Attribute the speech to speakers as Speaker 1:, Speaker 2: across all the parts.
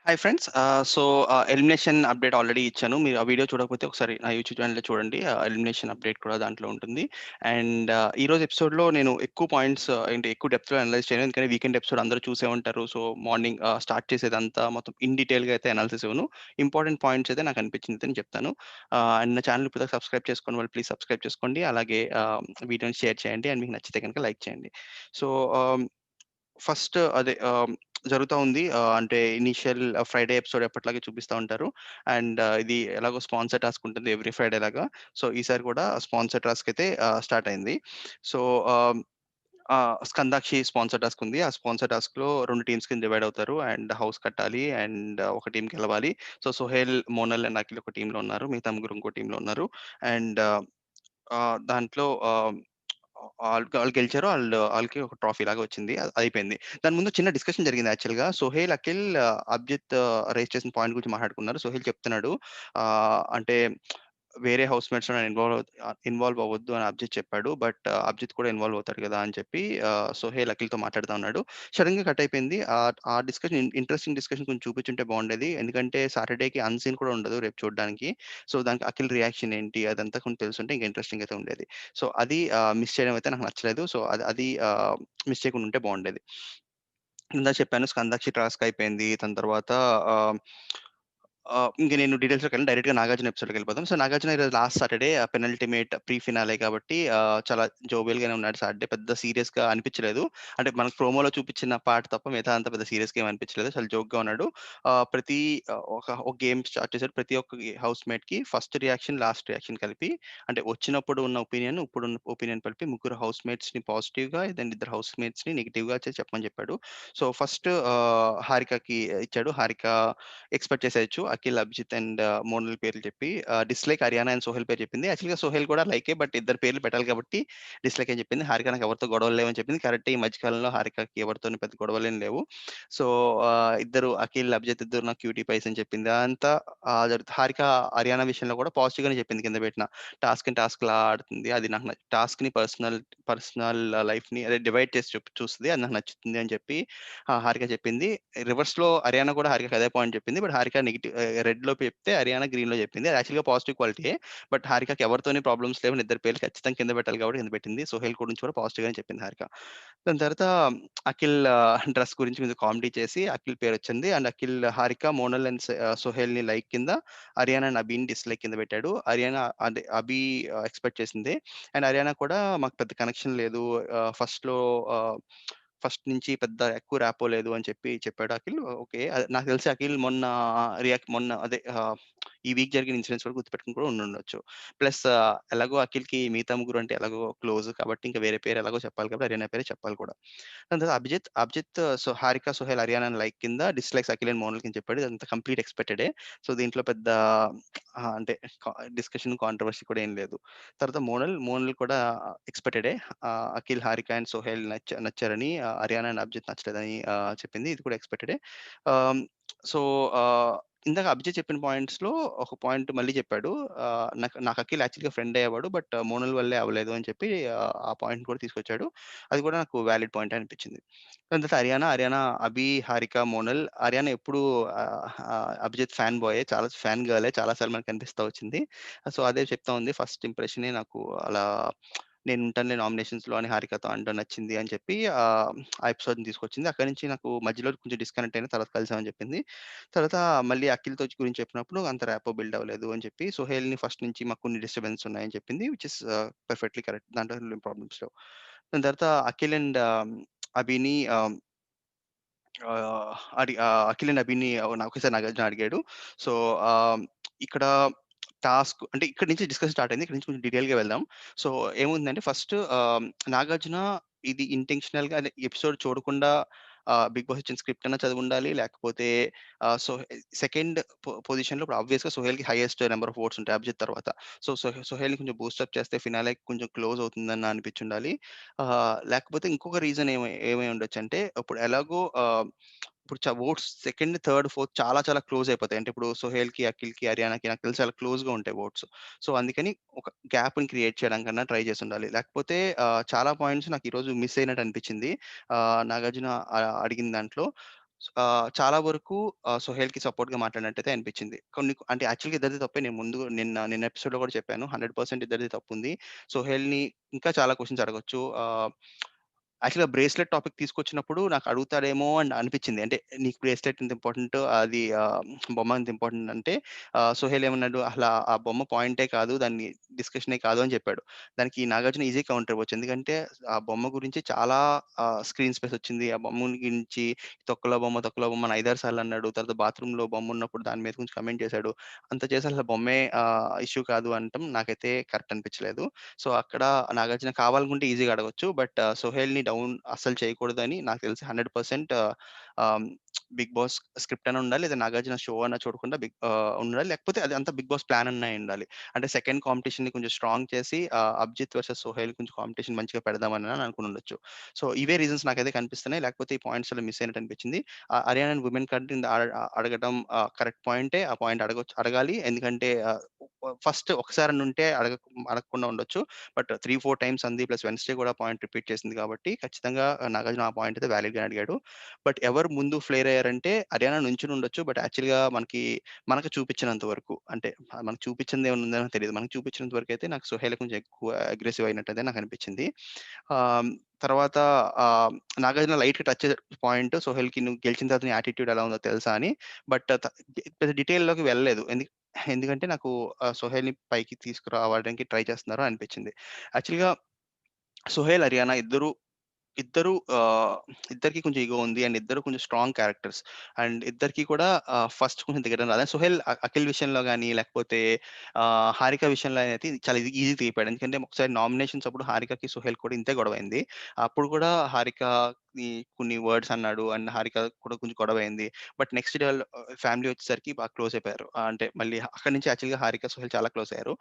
Speaker 1: Hi friends. Elimination update already ఇచ్చాను. మీరు ఆ వీడియో చూడకపోతే ఒకసారి నా యూట్యూబ్ ఛానెల్‌లో చూడండి. ఎలిమినేషన్ అప్డేట్ కూడా దాంట్లో ఉంటుంది. అండ్ ఈరోజు ఎపిసోడ్‌లో నేను ఎక్కువ పాయింట్స్ ఏంటి ఎక్కువ డెప్త్‌లో అనలైజ్ చేయను. ఎందుకంటే వీకెండ్ ఎపిసోడ్ అందరూ చూసే ఉంటారు. సో, మార్నింగ్ స్టార్ట్ చేసేదంతా మొత్తం ఇన్ డీటెయిల్‌గా అయితే అనాలిసిస్ ఇవ్వను. ఇంపార్టెంట్ పాయింట్స్ అయితే నాకు అనిపించింది అయితే నేను చెప్తాను. అండ్ నా ఛానెల్ ఇప్పటిదాకా సబ్స్క్రైబ్ చేసుకోని వాళ్ళు ప్లీజ్ సబ్స్క్రైబ్ చేసుకోండి. అలాగే వీడియోని షేర్ చేయండి. అండ్ మీకు నచ్చితే గనుక లైక్ చేయండి. సో, ఆహ్ ఫస్ట్ అదే జరుగుతా ఉంది. అంటే ఇనీషియల్ ఫ్రైడే ఎపిసోడ్ ఎప్పటిలాగే చూపిస్తా ఉంటారు. అండ్ ఇది ఎలాగో స్పాన్సర్ టాస్క్ ఉంటుంది ఎవ్రీ ఫ్రైడే లాగా. సో, ఈసారి కూడా స్పాన్సర్ టాస్క్ అయితే స్టార్ట్ అయింది. సో, ఆహ్, స్కందాక్షి స్పాన్సర్ టాస్క్ ఉంది. ఆ స్పాన్సర్ టాస్క్‌లో 2 టీమ్స్ కింద డివైడ్ అవుతారు. అండ్ హౌస్ కట్టాలి. అండ్ ఒక టీమ్ గెలవాలి. సో, సోహెల్, మోనల్ అండ్ అఖిల్ ఒక టీమ్‌లో ఉన్నారు. మిగతా ముగ్గురు ఇంకో టీమ్‌లో ఉన్నారు. అండ్ దాంట్లో ఆళ్ళు గెలిచారు. ఆళ్ళకి ఒక ట్రాఫీ లాగా వచ్చింది. అది అయిపోయింది. దాని ముందు చిన్న డిస్కషన్ జరిగింది యాక్చువల్‌గా. సోహెల్, అఖిల్, అభిజిత్ రైజ్ చేసిన పాయింట్ గురించి మాట్లాడుకున్నారు. సోహెల్ చెప్తున్నాడు. అంటే వేరే హౌస్‌మేట్స్‌లో నేను ఇన్వాల్వ్ అవ్వద్దు అని అభిజిత్ చెప్పాడు. బట్ అభిజిత్ కూడా ఇన్వాల్వ్ అవుతాడు కదా! అని చెప్పి సోహెల్ అఖిల్‌తో మాట్లాడుతా ఉన్నాడు. సడెన్‌గా కట్ అయిపోయింది. ఆ డిస్కషన్ ఇంట్రెస్టింగ్ డిస్కషన్ కొంచెం చూపించుంటే బాగుండేది. ఎందుకంటే సాటర్‌డేకి అన్‌సీన్ కూడా ఉండదు రేపు చూడడానికి. సో, దానికి అఖిల్ రియాక్షన్ ఏంటి అదంతా కొంచెం తెలుసుంటే ఇంకా ఇంట్రెస్టింగ్ అయితే ఉండేది. సో, అది మిస్ చేయడం అయితే నాకు నచ్చలేదు. సో, అది మిస్ చేయకుండా ఉంటే బాగుండేది. ఇందాక చెప్పాను స్కందాక్షి టాస్క్ అయిపోయింది. దాని తర్వాత ఆహ్, ఇంక నేను డీటెయిల్స్‌లోకెళ్ళను. డైరెక్ట్‌గా నాగార్జున ఎపిసోడ్‌కెళ్ళిపోదాం. సో, నాగార్జున ఈరోజు last Saturday penultimate pre finale కాబట్టి చాలా జోవియల్‌గానే ఉన్నాడు సాటర్‌డే. పెద్ద సీరియస్‌గా అనిపించలేదు. అంటే మనకు ప్రోమోలో చూపించిన పార్ట్ తప్ప మిగతా అంతా పెద్ద సీరియస్‌గా ఏమి అనిపించలేదు. చాలా జోక్‌గా ఉన్నాడు. ప్రతి ఒక గేమ్ స్టార్ట్ చేసాడు. ప్రతి ఒక్క హౌస్‌మేట్‌కి ఫస్ట్ రియాక్షన్, లాస్ట్ రియాక్షన్ కలిపి అంటే వచ్చినప్పుడు ఉన్న ఒపీనియన్, ఇప్పుడున్న ఒపీనియన్ కలిపి ముగ్గురు హౌస్‌మేట్స్‌ని పాజిటివ్‌గా, దెన్ ఇద్దరు హౌస్‌మేట్స్‌ని నెగెటివ్‌గా చెప్పమని చెప్పాడు. సో, ఫస్ట్ హారికకి ఇచ్చాడు. హారిక ఎక్స్‌పెక్ట్ చేసేయొచ్చు. అఖిల్, అభిజిత్ అండ్ మోనల్ పేర్లు చెప్పి డిస్‌లైక్ హరియానా అండ్ సోహెల్ పేరు చెప్పింది. యాక్చువల్‌గా సోహెల్ కూడా లైకే. బట్ ఇద్దరు పేర్లు పెట్టాలి కాబట్టి డిస్‌లైక్ అని చెప్పింది. హారిక నాకు ఎవరితో గొడవలు లేవని చెప్పింది. కరెక్టే ఈ మధ్య కాలంలో హారికకి ఎవరితోని పెద్ద గొడవలేం లేవు. సో, ఇద్దరు అఖిల్, అభిజిత్ ఇద్దరు నాకు క్యూటీ పైస్ అని చెప్పింది. అదంతా జరుగుతుంది. హారిక హరియానా విషయంలో కూడా పాజిటివ్‌గానే చెప్పింది కింద పెట్టిన. టాస్క్‌ని టాస్క్‌లా ఆడుతుంది. అది నాకు టాస్క్‌ని పర్సనల్ లైఫ్‌ని అదే డివైడ్ చేసి చూస్తది. అది నాకు నచ్చుతుంది అని చెప్పి హారిక చెప్పింది. రివర్స్‌లో హరియానా కూడా హారికకి అదే పాయింట్ చెప్పింది. బట్ హారిక రెడ్‌లో చెప్తే హరియానా గ్రీన్‌లో చెప్పింది. అది యాక్చువల్‌గా పాజిటివ్ క్వాలిటీయే. బట్ హారికకి ఎవరితోని ప్రాబ్లమ్స్ లేవు. ఇద్దరి పేర్లు ఖచ్చితంగా కింద పెట్టాలి కాబట్టి కింద పెట్టింది. సోహెల్ గురించి కూడా పాజిటివ్‌గానే చెప్పింది హారిక. దాని తర్వాత అఖిల్ డ్రెస్ గురించి కొంచెం కామెడీ చేసి అఖిల్ పేరొచ్చింది. అండ్ అఖిల్ హారిక, మోనల్ అండ్ సోహెల్‌ని లైక్ కింద, హరియానా అండ్ అభిని డిస్‌లైక్ కింద పెట్టాడు. హరియానా అదే అభి ఎక్స్‌పెక్ట్ చేసిందే. అండ్ హరియానా కూడా మాకు పెద్ద కనెక్షన్ లేదు. ఫస్ట్‌లో ఆహ్, ఫస్ట్ నుంచి పెద్ద ఎక్కువ ర్యాపో లేదు అని చెప్పాడు అఖిల్. ఓకే. నాకు తెలిసి అఖిల్ మొన్న అదే ఈ వీక్ జరిగిన ఇన్సిడెంట్స్ కూడా గుర్తుపెట్టుకొని కూడా ఉండుండొచ్చు. ప్లస్ ఎలాగో అఖిల్‌కి మిగతా ముగ్గురు అంటే ఎలాగో క్లోజ్ కాబట్టి ఇంకా వేరే పేరు ఎలాగో చెప్పాలి కాబట్టి హరియానా పేరే చెప్పాలి కూడా. దాని తర్వాత అభిజిత్ హారిక, సోహెల్, హరియానాని లైక్ కింద డిస్‌లైక్స్ అఖిల్ అండ్ మోనల్ కింద చెప్పాడు. ఇదంతా కంప్లీట్ ఎక్స్‌పెక్టెడే. సో, దీంట్లో పెద్ద అంటే డిస్కషన్, కాంట్రోవర్సీ కూడా ఏం లేదు. తర్వాత మోనల్ కూడా ఎక్స్‌పెక్టెడే. అఖిల్, హారిక అండ్ సోహెల్ నచ్చారని, హరియానా అండ్ అభిజిత్ నచ్చలేదని చెప్పింది. ఇది కూడా ఎక్స్‌పెక్టెడే. ఆహ్, సో, ఆహ్, ఇందాక అభిజిత్ చెప్పిన పాయింట్స్‌లో ఒక పాయింట్ మళ్ళీ చెప్పాడు. నాకు అఖిల్ యాక్చువల్‌గా ఫ్రెండ్ అయ్యేవాడు. బట్ మోనల్ వల్లే అవ్వలేదు అని చెప్పి ఆ పాయింట్ కూడా తీసుకొచ్చాడు. అది కూడా నాకు వాలిడ్ పాయింటే అనిపించింది. దాని తర్వాత హరియానా, హారిక, మోనల్. హరియానా ఎప్పుడు అభిజిత్ ఫ్యాన్ బాయే. చాలా ఫ్యాన్ గర్లే. చాలా సార్లు మనకు కనిపిస్తా వచ్చింది. సో, అదే చెప్తా ఉంది. ఫస్ట్ ఇంప్రెషనే నాకు అలా నేనుంటానులే నామినేషన్స్‌లో అని హారికతో అనడం నచ్చింది అని చెప్పి ఆ ఎపిసోడ్‌ని తీసుకొచ్చింది. అక్కడి నుంచి నాకు మధ్యలో కొంచెం డిస్కనెక్ట్ అయిన తర్వాత కలిసామని చెప్పింది. తర్వాత మళ్ళీ అఖిల్‌తో గురించి చెప్పినప్పుడు అంత ర్యాపో బిల్డ్ అవ్వలేదు అని చెప్పి, సోహెల్‌ని ఫస్ట్ నుంచి మాకు కొన్ని డిస్టర్బెన్స్ ఉన్నాయని చెప్పింది. Which is perfectly correct. దాంట్లో ఏం ప్రాబ్లమ్స్ లేవు. దాని తర్వాత అఖిల్ అండ్ అభిని అఖిల్ అండ్ అభిని ఒకేసారి నాగార్జున అడిగాడు. సో, ఆహ్, ఇక్కడ టాస్క్ అంటే ఇక్కడి నుంచి డిస్కషన్ స్టార్ట్ అయింది. ఇక్కడి నుంచి కొంచెం డీటెయిల్‌గా వెళ్దాం. సో, ఏముందంటే ఫస్ట్ నాగార్జున ఇది ఇంటెన్షనల్‌గా అదే ఎపిసోడ్ చూడకుండా 'బిగ్ బాస్' ఇచ్చిన స్క్రిప్ట్ అన్నా చదివుండాలి. లేకపోతే ఆహ్, సో, సెకండ్ పొజిషన్‌లో ఇప్పుడు ఆబ్వియస్‌గా సోహెల్‌కి హైయెస్ట్ నంబర్ ఆఫ్ వోట్స్ ఉంటాయి అభిజిత్ తర్వాత. సో, సోహెల్‌ని కొంచెం బూస్టప్ చేస్తే ఫినాలేకి కొంచెం క్లోజ్ అవుతుందని అనిపించుండాలి. లేకపోతే ఇంకొక రీజన్ ఏమై ఉండొచ్చంటే ఇప్పుడు ఎలాగో ఇప్పుడు వోట్స్ సెకండ్, థర్డ్, ఫోర్త్ చాలా చాలా క్లోజ్ అయిపోతాయి. అంటే ఇప్పుడు సోహెల్‌కి, అఖిల్‌కి, హరియానాకి నాకు తెలిసి చాలా క్లోజ్‌గా ఉంటాయి వోట్స్. సో, అందుకని ఒక గ్యాప్‌ని క్రియేట్ చేయడానికన్నా ట్రై చేసుండాలి. లేకపోతే చాలా పాయింట్స్ నాకు ఈరోజు మిస్ అయినట్టు అనిపించింది. నాగార్జున అడిగిన దాంట్లో. చాలా వరకు సోహెల్‌కి సపోర్ట్‌గా మాట్లాడినట్టయితే అనిపించింది. అంటే యాక్చువల్‌గా ఇద్దరిది తప్పే. నేను ముందు నిన్న ఎపిసోడ్‌లో కూడా చెప్పాను. 100% ఇద్దరిది తప్పుంది. సోహెల్‌ని ఇంకా చాలా క్వెషన్స్ అడగొచ్చు. యాక్చువల్‌గా బ్రేస్లెట్ టాపిక్ తీసుకొచ్చినప్పుడు నాకు అడుగుతాడేమో అని అనిపించింది. అంటే నీకు బ్రేస్లెట్ ఎంత ఇంపార్టెంట్, అది బొమ్మ ఎంత ఇంపార్టెంట్ అంటే సోహెల్ ఏమన్నాడు, "అసల ఆ బొమ్మ పాయింటే కాదు. దాన్ని డిస్కషనే కాదు" అని చెప్పాడు. దానికి నాగార్జున ఈజీగా కౌంటర్ ఇవ్వచ్చు. ఎందుకంటే ఆ బొమ్మ గురించి చాలా స్క్రీన్ స్పేస్ వచ్చింది. ఆ బొమ్మ గురించి తొక్కలో బొమ్మ అని 5, 6 సార్లు అన్నాడు. తర్వాత బాత్రూమ్‌లో బొమ్మ ఉన్నప్పుడు దాని మీద కొంచెం కమెంట్ చేశాడు. అంత చేసి అసలు బొమ్మే ఇష్యూ కాదు అనటం నాకైతే కరెక్ట్ అనిపించలేదు. సో, అక్కడ నాగార్జున కావాలనుకుంటే ఈజీగా అడగొచ్చు. బట్ సోహెల్‌ని డౌన్ అస్సలు చేయకూడదని నాకు తెలిసి 100% ఆహ్, బిగ్ బాస్ స్క్రిప్ట్ అన్నా ఉండాలి. లేదా నాగార్జున షో అన్నా చూడకుండా ఉండాలి. లేకపోతే అది అంతా బిగ్ బాస్ ప్లాన్ అన్నా అయ్యుండాలి. అంటే సెకండ్ కాంపిటీషన్‌ని కొంచెం స్ట్రాంగ్ చేసి అభిజిత్ వర్సెస్ సోహెల్ కొంచెం కాంపిటీషన్ మంచిగా పెడదామని అనుకునుండొచ్చు. సో, ఇవే రీజన్స్ నాకైతే కనిపిస్తున్నాయి. లేకపోతే ఈ పాయింట్స్‌లో మిస్ అయినట్టు అనిపించింది. హర్యానా విమెన్ కంటే అడగడం కరెక్ట్ పాయింటే. ఆ పాయింట్ అడగాలి. ఎందుకంటే ఫస్ట్ ఒకసారని ఉంటే అడగకుండా ఉండొచ్చు. బట్ 3, 4 టైమ్స్ అంది. ప్లస్ వెడ్నెస్‌డే కూడా పాయింట్ రిపీట్ చేసింది కాబట్టి ఖచ్చితంగా నాగార్జున ఆ పాయింట్ అయితే వాలిడ్‌గానే అడిగాడు. బట్ ఎవరు ముందు ఫ్లేర్ అయ్యారంటే హర్యానా నుంచొని ఉండొచ్చు. బట్ యాక్చువల్‌గా మనకు చూపించినంత వరకు అంటే మనకు చూపించింది ఏమైనా ఉందో తెలీదు. మనకు చూపించినంత వరకైతే నాకు సుహైల్ కొంచెం ఎక్కువ అగ్రెసివ్ అయినట్టయితే నాకనిపించింది. ఆహ్, తర్వాత ఆహ్, నాగార్జున లైట్‌గా టచ్ చేసాడు పాయింట్ సోహెల్‌కి నువ్వు గెలిచిన తర్వాత నీ యాటిట్యూడ్ ఎలా ఉందో తెలుసా అని. బట్ పెద్ద డీటెయిల్‌లోకి వెళ్ళలేదు. ఎందుకంటే నాకు సోహెల్‌ని పైకి తీసుకురావడానికి ట్రై చేస్తున్నారు అనిపించింది. యాక్చువల్‌గా సోహెల్, హర్యానా ఇద్దరు ఇద్దరికీ కొంచెం ఇగో ఉంది. అండ్ ఇద్దరు కొంచెం స్ట్రాంగ్ క్యారెక్టర్స్. అండ్ ఇద్దరికీ కూడా ఫస్ట్ కొంచెం దిగడం రాదు. సుహేల్ అఖిల్ విషయంలో గాని, లేకపోతే హారిక విషయంలో అయితే చాలా ఈజీగా దిగిపోయాడు. ఎందుకంటే ఒకసారి నామినేషన్స్ అప్పుడు హారికకి, సుహేల్ కూడా ఇంతే గొడవైంది. అప్పుడు కూడా హారికకి కొన్ని వర్డ్స్ అన్నాడు. అండ్ హారిక కూడా కొంచెం గొడవైంది. బట్ నెక్స్ట్ డే ఆళ్ళు ఫ్యామిలీ వచ్చేసరికి బాగా క్లోజ్ అయిపోయారు. అంటే మళ్ళీ అక్కడి నుంచి యాక్చువల్‌గా హారిక, సుహేల్ చాలా క్లోజ్ అయ్యారు.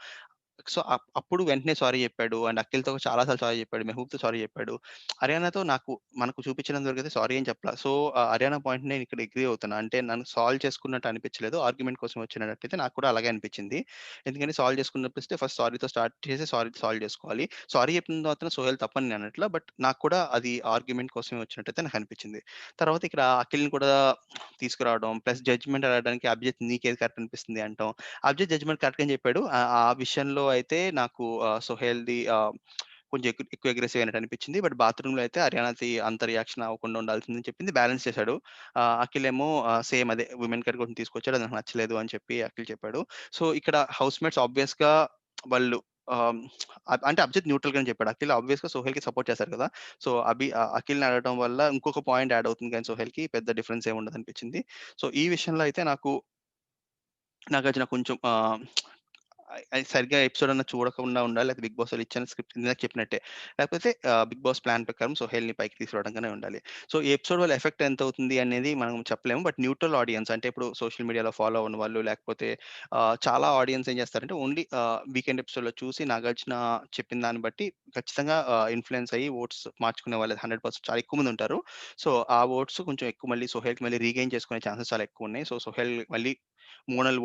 Speaker 1: సో, అప్పుడు వెంటనే సారీ జెప్పాడు. అండ్ అఖిల్‌తో చాలా సార్లు సారీ జెప్పాడు. మెహబూబ్‌తో సారీ జెప్పాడు. హర్యానాతో మనకు చూపించినంత వరకైతే సారీ ఏం చెప్పలా. సో, హర్యానా పాయింట్ నేను ఇక్కడ అగ్రీ అవుతున్నా. అంటే నన్ను సాల్వ్ చేసుకున్నట్టు అనిపించలేదు. ఆర్గ్యుమెంట్ కోసం వచ్చినట్టయితే నాకు కూడా అలాగే అనిపించింది. ఎందుకంటే సాల్వ్ చేసుకున్నప్పుడు ఫస్ట్ సారీతో స్టార్ట్ చేసి సాల్వ్ చేసుకోవాలి. సారీ చెప్పిన తర్వాత సోహెల్ తప్పని నేను అనట్లా. బట్ నాకు కూడా అది ఆర్గ్యుమెంట్ కోసమే వచ్చినట్టయితే నాకు అనిపించింది. తర్వాత ఇక్కడ అఖిల్‌ని కూడా తీసుకురావడం ప్లస్ జడ్జ్‌మెంట్ అడగడానికి అభిజిత్ నీకేది కరెక్ట్ అనిపిస్తుంది అంటాం. అభిజిత్ జడ్జ్‌మెంట్ కరెక్ట్‌గా అని చెప్పాడు. ఆ విషయంలో అయితే నాకు సోహెల్‌ది కొంచెం ఎక్కువ అగ్రెసివ్ అయినట్టు అనిపించింది. బట్ బాత్రూమ్‌లో అయితే హర్యానాది అంత రియాక్షన్ అవ్వకుండా ఉండాల్సిందని చెప్పింది. బ్యాలెన్స్ చేశాడు. అఖిల్ ఏమో సేమ్ అదే విమెన్ కేర్ కోసం తీసుకొచ్చాడు. అది నాకు నచ్చలేదు అని చెప్పి అఖిల్ చెప్పాడు. సో, ఇక్కడ హౌస్‌మేట్స్ ఆబ్వియస్‌గా వాళ్ళు ఆహ్, అంటే అభిజిత్ న్యూట్రల్‌గానే చెప్పాడు. అఖిల్ ఆబ్వియస్‌గా సోహెల్‌కి సపోర్ట్ చేశారు కదా! సో, అఖిల్‌ని అడగడం వల్ల ఇంకొక పాయింట్ యాడ్ అవుతుంది కానీ సోహెల్‌కి పెద్ద డిఫరెన్స్ ఏమి ఉండదనిపించింది. సో, ఈ విషయంలో అయితే నాగార్జున కొంచెం అది సరిగ్గా ఎపిసోడ్ అన్నా చూడకుండా ఉండాలి. లేకపోతే బిగ్ బాస్‌లో ఇచ్చిన స్క్రిప్ట్ ఇందాక చెప్పినట్టే. లేకపోతే బిగ్ బాస్ ప్లాన్ ప్రకారం సోహెల్‌ని పైకి తీసుకురావడంగానే ఉండాలి. సో, ఈ ఎపిసోడ్ వల్ల ఎఫెక్ట్ ఎంత అవుతుంది అనేది మనం చెప్పలేము. బట్ న్యూట్రల్ ఆడియన్స్ అంటే ఇప్పుడు సోషల్ మీడియాలో ఫాలో అవ్వని వాళ్ళు లేకపోతే చాలా ఆడియన్స్ ఏం చేస్తారంటే ఓన్లీ వీకెండ్ ఎపిసోడ్‌లో చూసి నాగార్జున చెప్పిన దాన్ని బట్టి ఖచ్చితంగా ఇన్‌ఫ్లూయెన్స్ అయ్యి ఓట్స్ మార్చుకునే వాళ్ళు 100% చాలా ఎక్కువ మంది ఉంటారు. సో, ఆ ఓట్స్ కొంచెం ఎక్కువ మళ్ళీ సోహెల్‌కి మళ్ళీ రీగెయిన్ చేసుకునే ఛాన్సెస్ చాలా ఎక్కువున్నాయి. సో, సోహెల్ మళ్ళీ మోనల్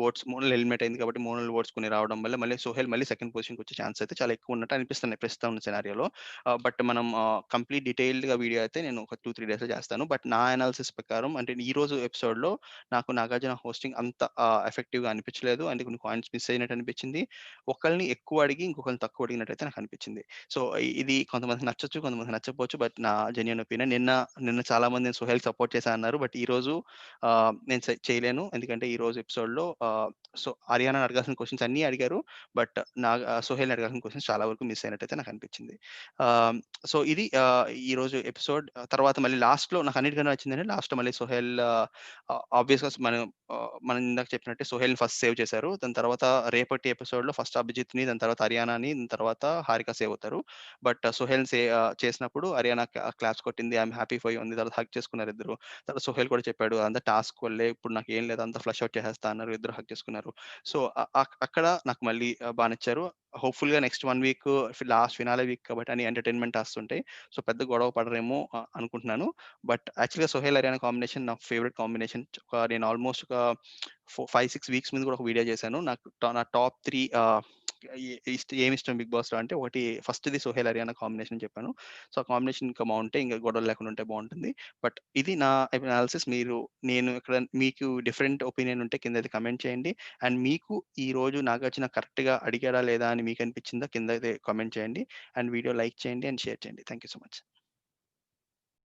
Speaker 1: ఎలిమినేట్ అయింది కాబట్టి మోనల్ ఓట్స్ కొన్ని రావడం వల్ల మళ్ళీ సోహెల్ మళ్ళీ సెకండ్ పొజిషన్‌కి వచ్చే ఛాన్స్ అయితే చాలా ఎక్కువ ఉన్నట్టు అనిపిస్తున్నాయి ప్రస్తుతం ఉన్న సినారియోలో. బట్ మనం కంప్లీట్ డీటెయిల్డ్‌గా వీడియో అయితే నేను ఒక 2, 3 డేస్‌లో చేస్తాను. బట్ నా అనాలిసిస్ ప్రకారం అంటే ఈరోజు ఎపిసోడ్‌లో నాకు నాగార్జున హోస్టింగ్ అంత ఎఫెక్టివ్‌గా అనిపించలేదు. అంటే కొన్ని పాయింట్స్ మిస్ అయినట్టు అనిపించింది. ఒకళ్ళని ఎక్కువ అడిగి ఇంకొకళ్ళని తక్కువ అడిగినట్టయితే నాకు అనిపించింది. సో, ఇది కొంతమందికి నచ్చొచ్చు, కొంతమందికి నచ్చకపోవచ్చు. బట్ నా జెన్యూన్ ఒపీనియన్. నిన్న చాలామంది నేను సోహెల్‌కి సపోర్ట్ చేశా అన్నారు. బట్ ఈరోజు నేను చేయలేను. ఎందుకంటే ఈరోజు ఎపిసోడ్‌లో సో, ఆరియానాని అడగాల్సిన క్వెషన్స్ అన్నీ అడిగారు. బట్ సోహెల్‌ని అడగాల్సిన క్వెషన్స్ చాలా వరకు మిస్ అయినట్టయితే నాకనిపించింది. ఆహ్, సో, ఇది ఈరోజు ఎపిసోడ్. తర్వాత మళ్ళీ లాస్ట్‌లో నాకు అన్నిటికన్నా నచ్చిందంటే లాస్ట్‌లో మళ్ళీ సోహెల్ ఆబ్వియస్‌గా మనం ఇందాక చెప్పినట్టే సోహెల్‌ని ఫస్ట్ సేవ్ చేశారు. దాని తర్వాత రేపటి ఎపిసోడ్‌లో ఫస్ట్ అభిజిత్‌ని, దాని తర్వాత హర్యానాని, దాని తర్వాత హారిక సేవ్ అవుతారు. బట్ సోహెల్‌ని చేసినప్పుడు హర్యానా క్లాప్స్ కొట్టింది. I am happy for you అంది. తర్వాత హగ్ చేసుకున్నారు ఇద్దరు. తర్వాత సోహెల్ కూడా చెప్పాడు. "అదంతా టాస్క్ వల్లే. ఇప్పుడు నాకేం లేదు. అంతా ఫ్లష్ ఔట్ చేసేస్తా" అన్నారు. ఇద్దరు హగ్ చేసుకున్నారు. సో, అక్కడ నాకు మళ్ళీ బా నచ్చారు. హోప్‌ఫుల్‌గా next 1 week last finale week కాబట్టి అన్ని ఎంటర్‌టైన్‌మెంట్ టాస్క్స్ ఉంటాయి. సో, పెద్ద గొడవ పడరేమో అనుకుంటున్నాను. బట్ యాక్చువల్‌గా సోహెల్, హర్యానా కాంబినేషన్ నా ఫేవరెట్ కాంబినేషన్. నేను ఆల్‌మోస్ట్ ఒక 5, 6 వీక్స్ ముందు కూడా ఒక వీడియో చేశాను. నా టాప్ 3 ఏమిష్టం 'బిగ్ బాస్‌లో' అంటే ఒకటి ఫస్ట్‌ది 'సోహెల్ హరియానా' కాంబినేషన్ చెప్పాను. సో, ఆ కాంబినేషన్ ఇంకా బావుంటే ఇంక గొడవలు లేకుండా ఉంటే బావుంటుంది. బట్ ఇది నా అనాలిసిస్. నేను ఇక్కడ మీకు డిఫరెంట్ ఒపీనియన్ ఉంటే కిందైతే కమెంట్ చేయండి. అండ్ మీకు ఈరోజు 'నాగార్జున' కరెక్ట్‌గా అడిగాడా లేదా అని మీకనిపించిందా కిందైతే కామెంట్ చేయండి. అండ్ వీడియో లైక్ చేయండి అండ్ షేర్ చేయండి. Thank you so much.